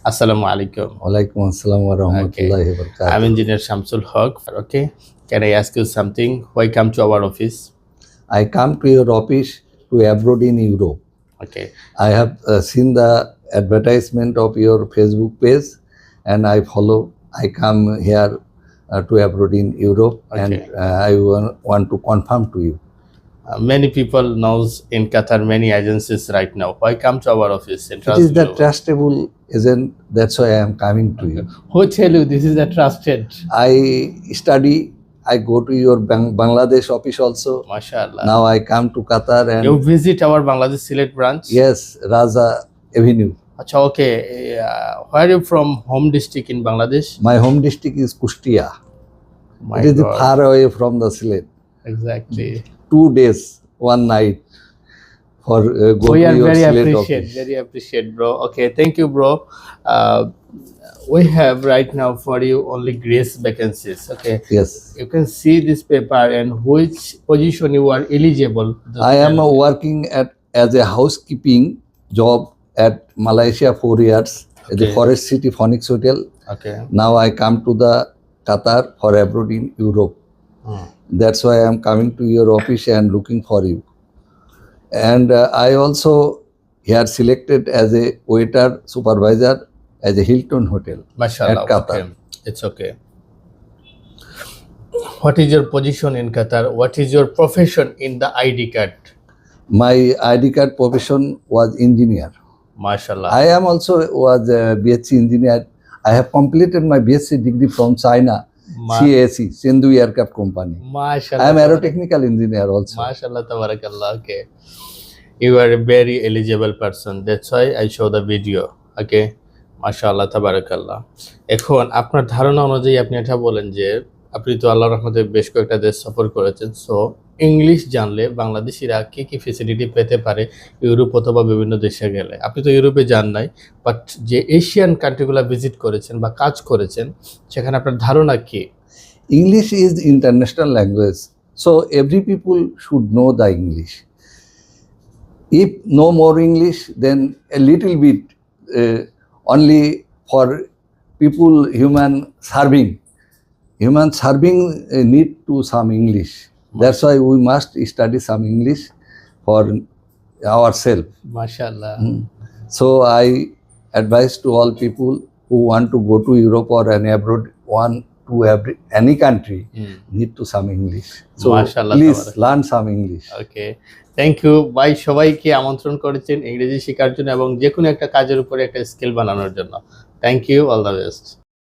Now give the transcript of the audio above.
Assalamu alaikum. Walaikum assalam wa rahmatullahi wa barakatuh. I'm Engineer Shamsul Haq. Okay. Can I ask you something? Why come to our office? I come to your office to abroad in Europe. Okay. I have seen the advertisement of your Facebook page and I follow. I come here to abroad in Europe and Okay. I want to confirm to you. Many people knows in Qatar many agencies right now. Why come to our office? It is the trustable agent, that's why I am coming to you. Who tell you this is a trusted? I study, I go to your Bangladesh office also. MashaAllah. Now I come to Qatar and You visit our Bangladesh Sylhet branch? yes, Raza Avenue. Acha, okay. Where are you from? Home district in Bangladesh? My home district is Kushtia. My It is God. far away from the Sylhet. Exactly. 2 days, 1 night for go We to are your very Sylhet appreciate, office. very appreciate, bro. Okay, thank you, bro. We have right now for you only grace vacancies. Okay, Yes, you can see this paper and which position you are eligible. I am working as a housekeeping job at Malaysia 4 years at the Okay. Forest City Phoenix Hotel. Okay. Now I come to the Qatar for abroad in Europe. That's why I am coming to your office and looking for you. And I also here selected as a waiter supervisor at a Hilton Hotel. Mashallah. At Qatar. Okay. It's okay. What is your position in Qatar? What is your profession in the ID card? My ID card profession was engineer. Mashallah. I am also was a BSc engineer. I have completed my BSc degree from China, CAC, Sindhu Aircraft Company. Mashallah. I am aerotechnical engineer also. Mashallah, tabarakallah. Okay. You are a very eligible person. That's why I show the video. Okay. মাশাআল্লাহ তাবারাকাল্লাহ। এখন আপনার ধারণা অনুযায়ী আপনি এটা বলেন যে আপনি তো আল্লাহর রহমতে বেশ কয়েকটা দেশ সফর করেছেন, সো ইংলিশ জানলে বাংলাদেশিরা কি কি ফ্যাসিলিটি পেতে পারে ইউরোপ অথবা বিভিন্ন দেশে গেলে? আপনি তো ইউরোপে যান নাই, বাট যে এশিয়ান কান্ট্রিগুলো ভিজিট করেছেন বা কাজ করেছেন সেখানে আপনার ধারণা কি? English is international language, so every people should know the English. If no more English, then a little bit only for people human serving. Human serving need to some English. That's why we must study some English for ourselves. মাশাআল্লাহ। So I advise to all people who want to go to Europe or any abroad, want to any country, need to some English. So Mashallah, please tabarakallah. learn some English. Okay, thank you ভাই। সবাইকে আমন্ত্রণ করেছেন ইংরেজি শেখার জন্য এবং যে কোনো একটা কাজের উপরে একটা স্কিল বানানোর জন্য। Thank you, all the best.